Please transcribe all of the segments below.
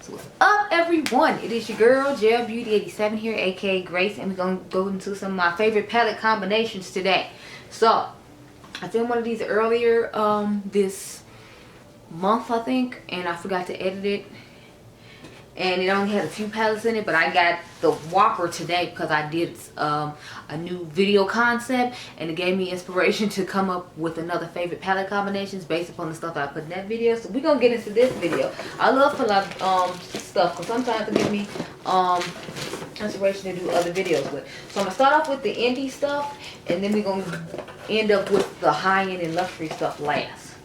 What's up, everyone? It is your girl Gel Beauty 87 here, aka Grace, and we're gonna go into some of my favorite palette combinations today. So I filmed one of these earlier this month, I think, and I forgot to edit it, and it only had a few palettes in it, but I got the Whopper today because I did a new video concept, and it gave me inspiration to come up with another favorite palette combinations based upon the stuff that I put in that video. So we're gonna get into this video. I love collab stuff because sometimes it gives me inspiration to do other videos with. So I'm gonna start off with the indie stuff, and then we're gonna end up with the high-end and luxury stuff last.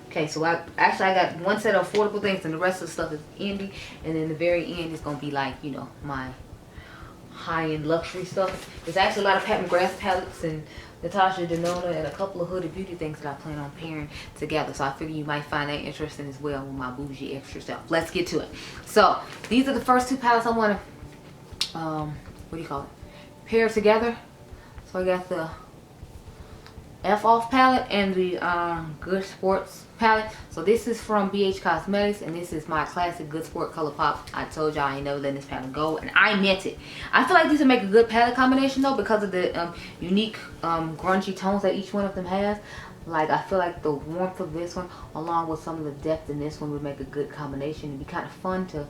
Okay, so I got one set of affordable things, and the rest of the stuff is indie, and then the very end is gonna be like, you know, my high-end luxury stuff. There's actually a lot of McGrath palettes and Natasha Denona and a couple of Huda Beauty things that I plan on pairing together. So I figure you might find that interesting as well with my bougie extra stuff. Let's get to it. So these are the first two palettes I want to what do you call it, pair together. So I got the F Off palette and the Good Sports palette. So this is from BH Cosmetics, and this is my classic Good Sport Color Pop. I told y'all I ain't never letting this palette go, and I meant it. I feel like these would make a good palette combination though, because of the unique grungy tones that each one of them has. Like, I feel like the warmth of this one along with some of the depth in this one would make a good combination. It'd be kind of fun to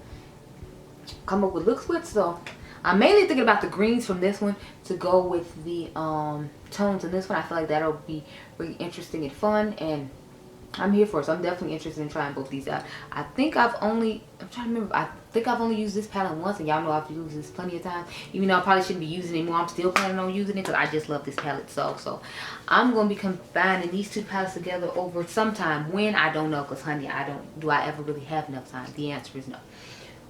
come up with looks with. So I'm mainly thinking about the greens from this one to go with the tones in this one. I feel like that'll be really interesting and fun, and I'm here for it. So I'm definitely interested in trying both these out. I think I'm trying to remember, I think I've only used this palette once, and y'all know I've used this plenty of times. Even though I probably shouldn't be using it anymore, I'm still planning on using it because I just love this palette so I'm going to be combining these two palettes together over sometime. When, I don't know, because honey, do I ever really have enough time? The answer is no.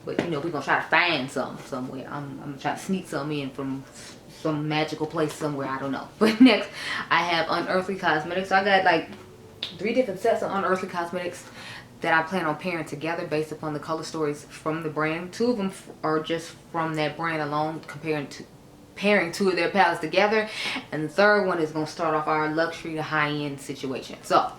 But you know, we're going to try to find some somewhere. I'm going to try to sneak some in from some magical place somewhere, I don't know. But next, I have Unearthly Cosmetics. So I got like 3 different sets of Unearthly Cosmetics that I plan on pairing together based upon the color stories from the brand. 2 of them are just from that brand alone, pairing 2 of their palettes together. And the third one is going to start off our luxury to high-end situation. So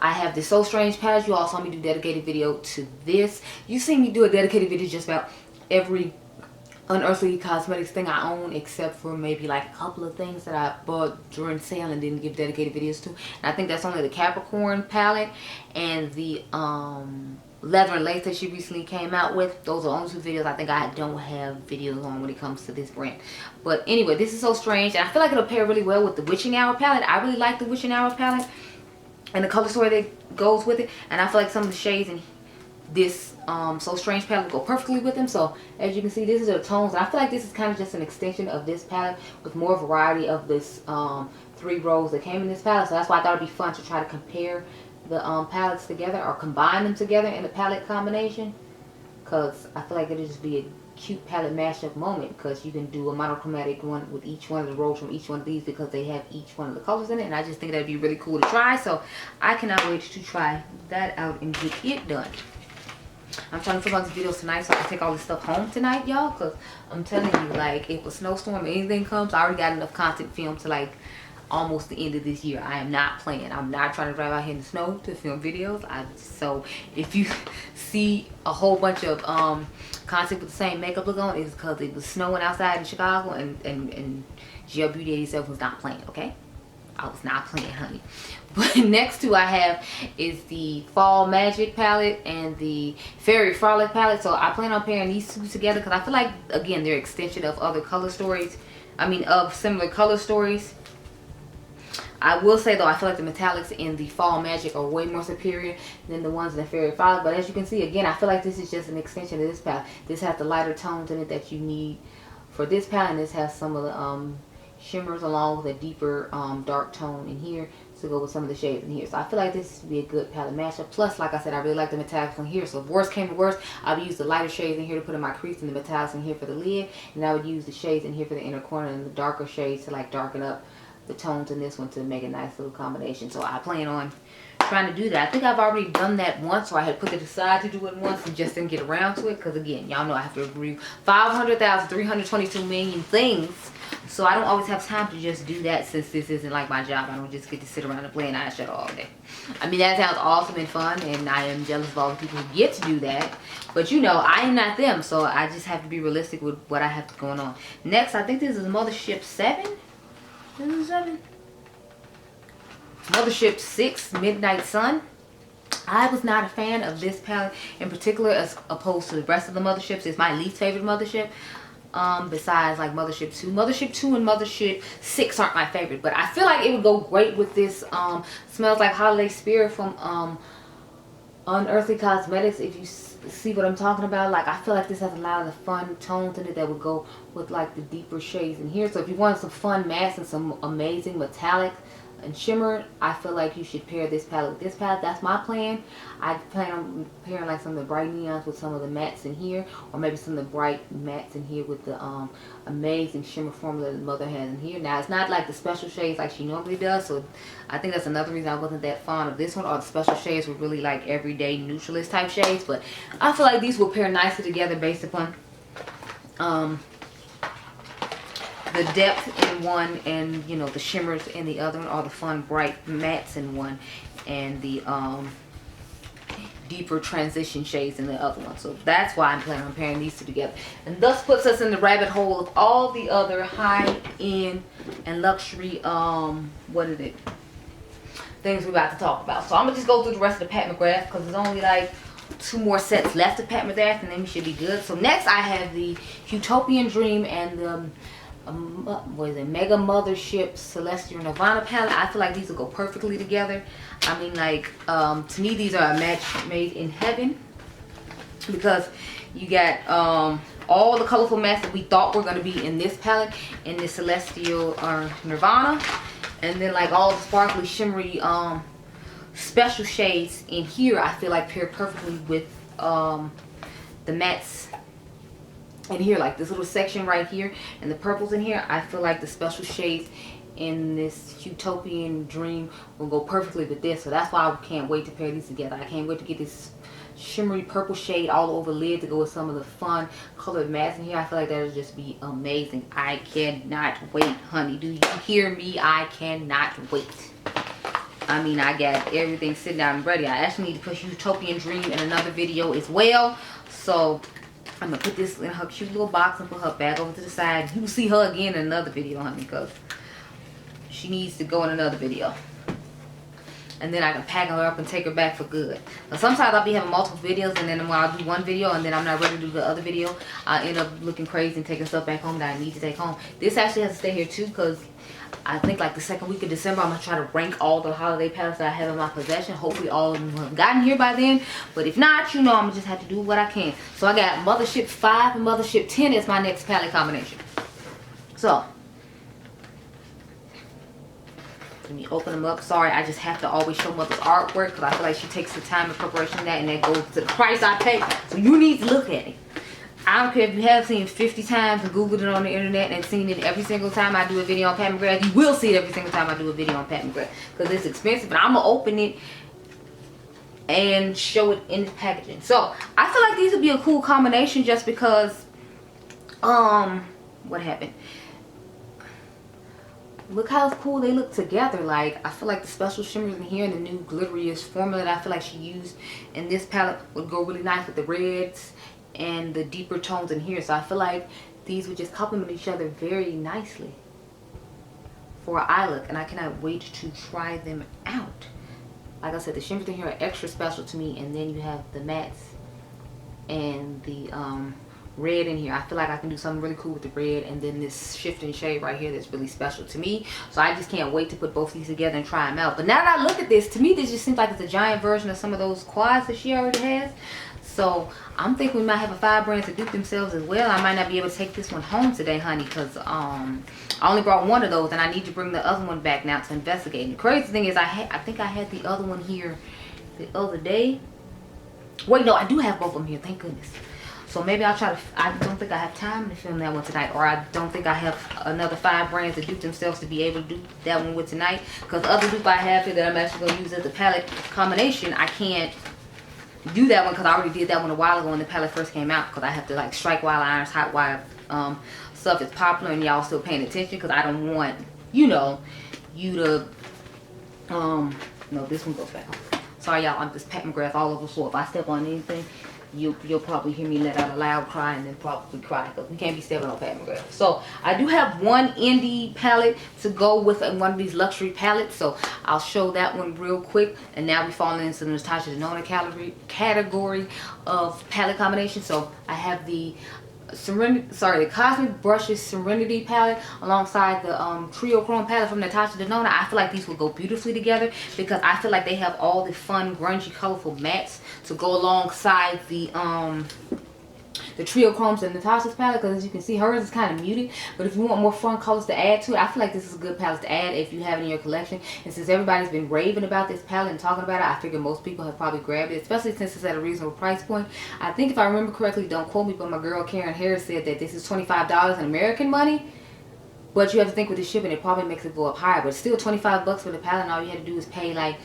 I have the So Strange palette. You all saw me do a dedicated video to this. You see me do a dedicated video just about every Unearthly Cosmetics thing I own, except for maybe like a couple of things that I bought during sale and didn't give dedicated videos to. And I think that's only the Capricorn palette and the Leather and Lace that she recently came out with. Those are only 2 videos I think I don't have videos on when it comes to this brand. But anyway, this is So Strange, and I feel like it'll pair really well with the Witching Hour palette. I really like the Witching Hour palette and the color story that goes with it, and I feel like some of the shades in this So Strange palette go perfectly with them. So as you can see, this is the tones, and I feel like this is kind of just an extension of this palette with more variety of this 3 rows that came in this palette. So that's why I thought it'd be fun to try to compare the palettes together or combine them together in a palette combination, because I feel like it'll just be a cute palette mashup moment, because you can do a monochromatic one with each one of the rows from each one of these because they have each one of the colors in it, and I just think that'd be really cool to try. So I cannot wait to try that out and get it done. I'm trying to film all these videos tonight so I can take all this stuff home tonight, y'all, because I'm telling you, like, if a snowstorm or anything comes, I already got enough content filmed to like almost the end of this year. I am not playing. I'm not trying to drive out here in the snow to film videos. So if you see a whole bunch of content with the same makeup look on, it's because it was snowing outside in Chicago, and Gel Beauty 87 was not playing, okay? I was not playing, honey. But next 2 I have is the Fall Magic palette and the Fairy Frolic palette. So I plan on pairing these 2 together because I feel like, again, they're extension of other color stories. I mean, of similar color stories. I will say though, I feel like the metallics in the Fall Magic are way more superior than the ones in the Fairy Frolic. But as you can see, again, I feel like this is just an extension of this palette. This has the lighter tones in it that you need for this palette, and this has some of the shimmers along with a deeper dark tone in here to go with some of the shades in here. So I feel like this would be a good palette mashup. Plus, like I said, I really like the metallics in here. So if worst came to worst, I would use the lighter shades in here to put in my crease and the metallics in here for the lid. And I would use the shades in here for the inner corner and the darker shades to like darken up the tones in this one to make a nice little combination. So I plan on trying to do that. I think I've already done that once, so I had put it aside to do it once and just didn't get around to it. Because again, y'all know I have to review 500,322 million things. So I don't always have time to just do that, since this isn't like my job. I don't just get to sit around and play an eyeshadow all day. I mean, that sounds awesome and fun, and I am jealous of all the people who get to do that. But you know, I am not them, so I just have to be realistic with what I have going on. Next, I think this is Mothership 7. This is 7. Mothership 6, Midnight Sun. I was not a fan of this palette in particular as opposed to the rest of the Motherships. It's my least favorite Mothership. Besides like Mothership 2. Mothership 2 and Mothership 6 aren't my favorite, but I feel like it would go great with this Smells Like Holiday Spirit from Unearthly Cosmetics. If you see what I'm talking about, like, I feel like this has a lot of the fun tones in it that would go with like the deeper shades in here. So if you want some fun mattes and some amazing metallic and shimmer, I feel like you should pair this palette with this palette. That's my plan. I plan on pairing like some of the bright neons with some of the mattes in here, or maybe some of the bright mattes in here with the amazing shimmer formula that Mother has in here. Now, it's not like the special shades like she normally does, so I think that's another reason I wasn't that fond of this one. Or the special shades were really like everyday neutralist type shades, but I feel like these will pair nicely together based upon the depth in one, and you know, the shimmers in the other one, or the fun bright mattes in one, and the deeper transition shades in the other one. So that's why I'm planning on pairing these two together, and thus puts us in the rabbit hole of all the other high-end and luxury things we're about to talk about. So I'm gonna just go through the rest of the Pat McGrath, because there's only like 2 more sets left of Pat McGrath, and then we should be good. So next I have the Utopian Dream and the Mega Mothership Celestial Nirvana palette. I feel like these will go perfectly together. I mean, like, to me these are a match made in heaven, because you got all the colorful mattes that we thought were going to be in this palette, in this Celestial Nirvana, and then like all the sparkly shimmery special shades in here. I feel like pair perfectly with the mattes in here, like this little section right here, and the purples in here. I feel like the special shades in this Utopian Dream will go perfectly with this. So that's why I can't wait to pair these together. I can't wait to get this shimmery purple shade all over the lid to go with some of the fun colored mattes in here. I feel like that'll just be amazing. I cannot wait, honey. Do you hear me? I cannot wait. I mean, I got everything sitting down and ready. I actually need to put Utopian Dream in another video as well. So I'm gonna put this in her cute little box and put her back over to the side. You will see her again in another video, honey, because she needs to go in another video. And then I can pack her up and take her back for good. Now, sometimes I'll be having multiple videos, and then when I'll do one video and then I'm not ready to do the other video, I end up looking crazy and taking stuff back home that I need to take home. This actually has to stay here too, because I think like the second week of December, I'm going to try to rank all the holiday palettes that I have in my possession. Hopefully all of them have gotten here by then. But if not, you know, I'm going to just have to do what I can. So I got Mothership 5 and Mothership 10 as my next palette combination. So let me open them up. Sorry, I just have to always show Mother's artwork, because I feel like she takes the time and preparation in that, and that goes to the price I pay. So you need to look at it. I don't care if you have seen it 50 times and Googled it on the internet and seen it every single time I do a video on Pat McGrath. You will see it every single time I do a video on Pat McGrath, because it's expensive. But I'm going to open it and show it in the packaging. So I feel like these would be a cool combination, just because, what happened? Look how cool they look together. Like, I feel like the special shimmers in here and the new glitteriest formula that I feel like she used in this palette would go really nice with the reds and the deeper tones in here. So I feel like these would just complement each other very nicely for an eye look, and I cannot wait to try them out. Like I said, the shimmers in here are extra special to me, and then you have the mattes and the red in here. I feel like I can do something really cool with the red, and then this shifting shade right here that's really special to me. So I just can't wait to put both these together and try them out. But now that I look at this, to me this just seems like it's a giant version of some of those quads that she already has. So I'm thinking we might have a 5 brands to dupe themselves as well. I might not be able to take this one home today, honey, because I only brought one of those, and I need to bring the other one back now to investigate. And the crazy thing is, I think I had the other one here the other day. Wait, no, I do have both of them here, thank goodness. So maybe I'll try to, I don't think I have time to film that one tonight, or I don't think I have another 5 brands to dupe themselves to be able to do that one with tonight. Because the other dupe I have here that I'm actually going to use as a palette combination, I can't do that one because I already did that one a while ago when the palette first came out, because I have to like strike wire irons, hot wire stuff is popular and y'all still paying attention, because I don't want, you know, you to no, this one goes back. Sorry y'all, I'm just patting McGrath all over the floor. If I step on anything, you'll probably hear me let out a loud cry and then probably cry, because we can't be stepping on Pat McGrath. So I do have one indie palette to go with one of these luxury palettes, so I'll show that one real quick. And now we falling into the Natasha Denona category of palette combination. So I have the the Cosmic Brushes Serenity palette alongside the Trio Chrome palette from Natasha Denona. I feel like these will go beautifully together, because I feel like they have all the fun, grungy, colorful mattes to go alongside the Trio Chromes in Natasha's palette, because as you can see, hers is kind of muted. But if you want more fun colors to add to it, I feel like this is a good palette to add if you have it in your collection. And since everybody's been raving about this palette and talking about it, I figure most people have probably grabbed it, especially since it's at a reasonable price point. I think if I remember correctly, don't quote me, but my girl Karen Harris said that this is $25 in American money. But you have to think with the shipping, it probably makes it go up higher. But it's still 25 bucks for the palette, and all you had to do is pay like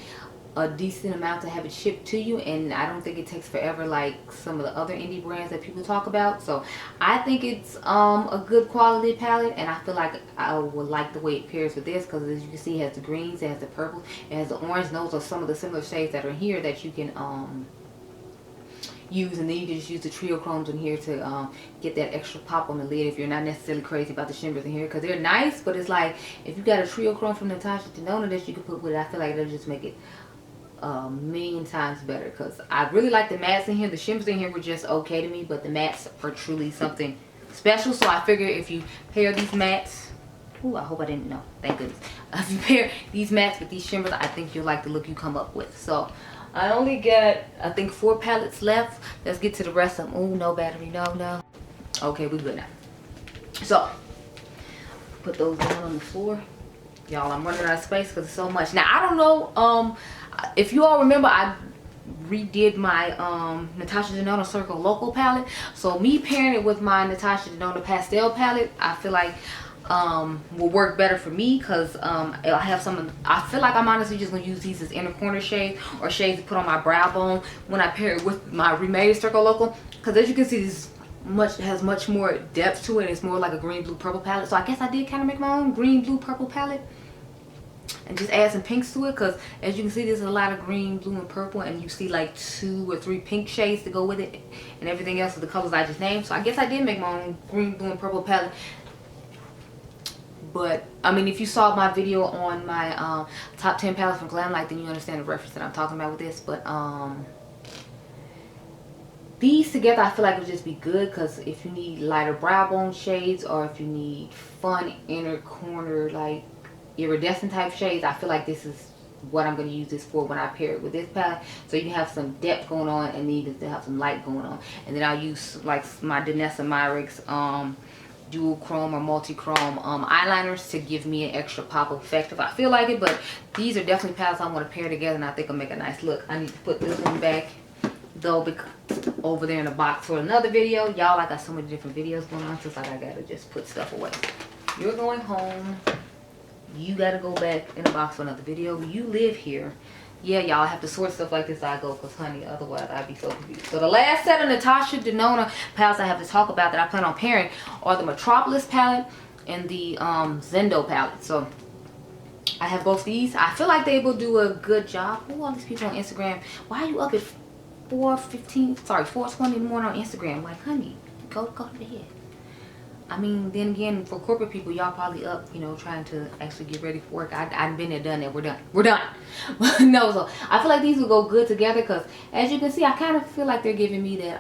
a decent amount to have it shipped to you. And I don't think it takes forever like some of the other indie brands that people talk about. So I think it's a good quality palette, and I feel like I would like the way it pairs with this, because as you can see, it has the greens, it has the purple, it has the orange. Those are some of the similar shades that are here that you can use, and then you can just use the Trio Chromes in here to get that extra pop on the lid if you're not necessarily crazy about the shimmers in here, because they're nice. But it's like, if you got a Trio Chrome from Natasha Denona that you can put with it, I feel like it'll just make it a million times better, because I really like the mattes in here. The shimmers in here were just okay to me, but the mattes are truly something special. So I figure if you pair these mattes, ooh, I hope I didn't know, thank goodness. If you pair these mattes with these shimmers, I think you'll like the look you come up with. So I only got, I think, 4 palettes left. Let's get to the rest of them. Oh, no battery, no. Okay, we're good now. So put those down on the floor. Y'all, I'm running out of space because it's so much. Now, I don't know if you all remember, I redid my Natasha Denona Circle Local palette. So me pairing it with my Natasha Denona Pastel palette, I feel like will work better for me, because I have some, I feel like I'm honestly just going to use these as inner corner shades or shades to put on my brow bone when I pair it with my remade Circle Local, because as you can see, this has much more depth to it. It's more like a green, blue, purple palette. So I guess I did kind of make my own green, blue, purple palette and just add some pinks to it, because as you can see, there's a lot of green, blue, and purple, and you see like 2 or 3 pink shades to go with it, and everything else is the colors I just named. So I guess I did make my own green, blue, and purple palette. But I mean, if you saw my video on my top 10 palettes from Glamlight, then you understand the reference that I'm talking about with this. But these together, I feel like would just be good, because if you need lighter brow bone shades, or if you need fun inner corner like iridescent type shades, I feel like this is what I'm going to use this for when I pair it with this palette. So you have some depth going on, and then you can have some light going on. And then I'll use like my Danessa Myricks dual chrome or multi-chrome eyeliners to give me an extra pop effect if I feel like it. But these are definitely palettes I want to pair together, and I think will make a nice look. I need to put this one back though, over there in the box for another video. Y'all, I got so many different videos going on, so it's like I gotta just put stuff away. You're going home, you gotta go back in the box for another video. You live here. Yeah, y'all, I have to sort stuff like this as I go, because honey, otherwise I'd be so confused. So the last set of Natasha Denona palettes I have to talk about that I plan on pairing are the Metropolis palette and the Zendo palette. So I have both these. I feel like they will do a good job. Who are all these people on Instagram? Why are you up at 4:20 in the morning on Instagram? Like, honey, go to bed. I mean, then again, for corporate people, y'all probably up, you know, trying to actually get ready for work. I've been there, done that. We're done. No, so I feel like these will go good together, because as you can see, I kind of feel like they're giving me that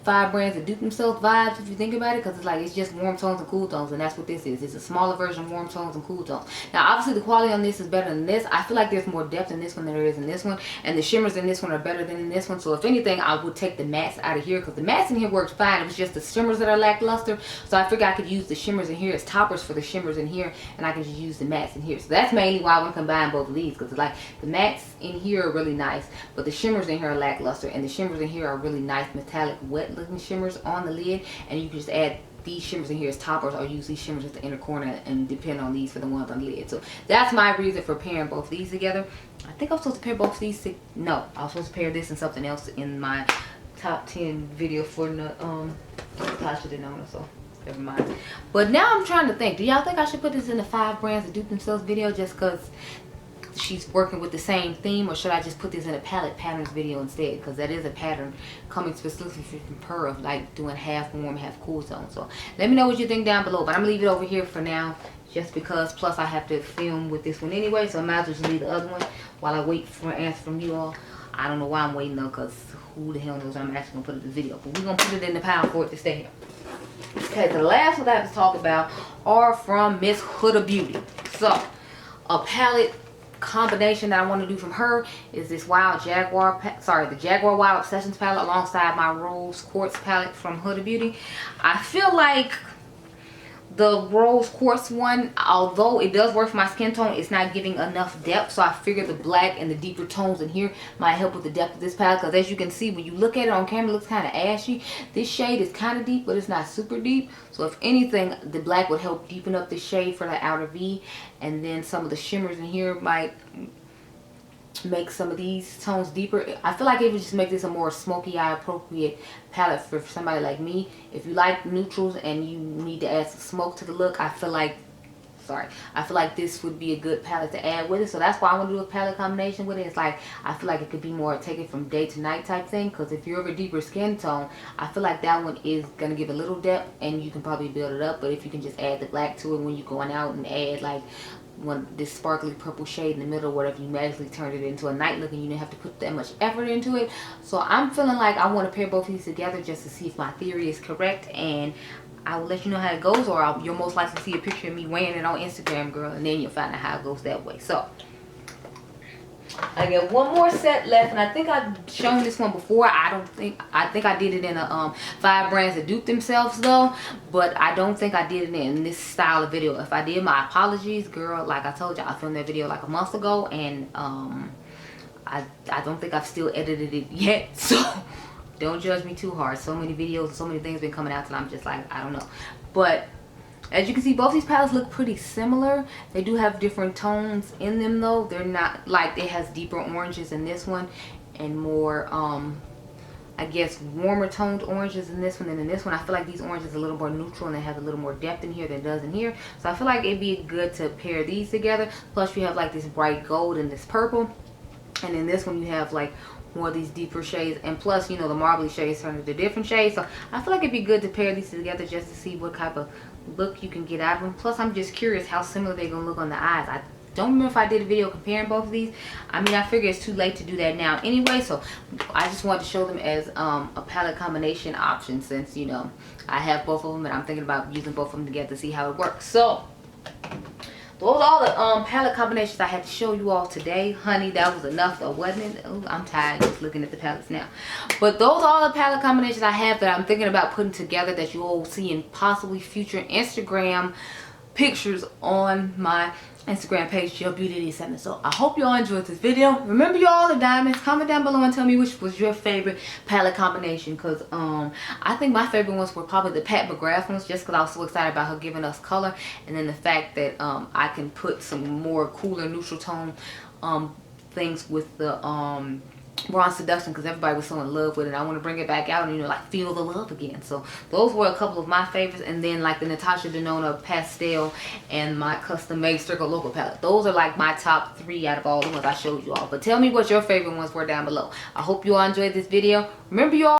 5 brands that dupe themselves vibes, if you think about it, because it's like, it's just warm tones and cool tones, and that's what this is. It's a smaller version of warm tones and cool tones. Now, obviously, the quality on this is better than this. I feel like there's more depth in this one than there is in this one, and the shimmers in this one are better than in this one. So if anything, I would take the mattes out of here, because the mattes in here works fine. It was just the shimmers that are lackluster. So I figured I could use the shimmers in here as toppers for the shimmers in here, and I can just use the mattes in here. So that's mainly why I want to combine both of these, because like the mattes in here are really nice, but the shimmers in here are lackluster, and the shimmers in here are really nice metallic wet looking shimmers on the lid, and you can just add these shimmers in here as toppers, or use these shimmers at the inner corner and depend on these for the ones on the lid. So that's my reason for pairing both these together. I think I'm supposed to pair both of these no, I was supposed to pair this and something else in my top 10 video for Natasha Denona. So Never mind. But now I'm trying to think. Do y'all think I should put this in the 5 brands that dupe themselves video just because she's working with the same theme, or should I just put this in a palette patterns video instead? Because that is a pattern coming specifically from her of like doing half warm, half cool zone. So let me know what you think down below. But I'm gonna leave it over here for now, just because. Plus I have to film with this one anyway, so I might as well just leave the other one while I wait for an answer from you all. I don't know why I'm waiting though, because who the hell knows I'm actually gonna put it in the video. But we're gonna put it in the pile for it to stay here. Okay, the last one I have to talk about are from Miss Huda Beauty. So a palette combination that I want to do from her is this Wild Jaguar, the Jaguar Wild Obsessions palette alongside my Rose Quartz palette from Huda Beauty. I feel like the Rose Quartz one, although it does work for my skin tone, it's not giving enough depth. So I figured the black and the deeper tones in here might help with the depth of this palette. Because as you can see, when you look at it on camera, it looks kind of ashy. This shade is kind of deep, but it's not super deep. So if anything, the black would help deepen up the shade for the outer V. And then some of the shimmers in here might make some of these tones deeper. I feel like it would just make this a more smoky eye appropriate palette for somebody like me. If you like neutrals and you need to add some smoke to the look, I feel like this would be a good palette to add with it. So that's why I want to do a palette combination with it. It's like, I feel like it could be more take it from day to night type thing, because if you're of a deeper skin tone, I feel like that one is going to give a little depth and you can probably build it up. But if you can just add the black to it when you're going out and add like this sparkly purple shade in the middle, whatever, you magically turned it into a night look and you didn't have to put that much effort into it. So I'm feeling like I want to pair both of these together just to see if my theory is correct, and I will let you know how it goes, or you'll most likely see a picture of me wearing it on Instagram, girl, and then you'll find out how it goes that way. So I got one more set left, and I think I've shown this one before. I think I did it in a 5 brands that dupe themselves though, but I don't think I did it in this style of video. If I did, my apologies, girl. Like I told you, I filmed that video like a month ago, and I don't think I've still edited it yet, so don't judge me too hard. So many videos and so many things been coming out that I'm just like, I don't know. But as you can see, both these palettes look pretty similar. They do have different tones in them though. They're not like, it has deeper oranges in this one and more I guess warmer toned oranges in this one than in this one. I feel like these oranges are a little more neutral and they have a little more depth in here than it does in here. So I feel like it'd be good to pair these together. Plus you have like this bright gold and this purple, and in this one you have like more of these deeper shades, and plus, you know, the marbly shades turn into different shades. So I feel like it'd be good to pair these together just to see what type of look you can get out of them. Plus I'm just curious how similar they're gonna look on the eyes. I don't remember if I did a video comparing both of these. I mean, I figure it's too late to do that now anyway, so I just wanted to show them as a palette combination option, since, you know, I have both of them and I'm thinking about using both of them together to see how it works. So those are all the palette combinations I had to show you all today. Honey, that was enough though, wasn't it? Ooh, I'm tired just looking at the palettes now. But those are all the palette combinations I have that I'm thinking about putting together that you all will see in possibly future Instagram pictures on my Instagram page, Your Beauty 87. So I hope you all enjoyed this video. Remember, y'all, the diamonds, comment down below and tell me which was your favorite palette combination, because I think my favorite ones were probably the Pat McGrath ones, just because I was so excited about her giving us color, and then the fact that I can put some more cooler neutral tone things with the Bronze Seduction, because everybody was so in love with it. I want to bring it back out and, you know, like feel the love again. So those were a couple of my favorites, and then like the Natasha Denona Pastel and my custom made Circle Local palette. Those are like my top 3 out of all the ones I showed you all. But tell me what your favorite ones were down below. I hope you all enjoyed this video. Remember, you all,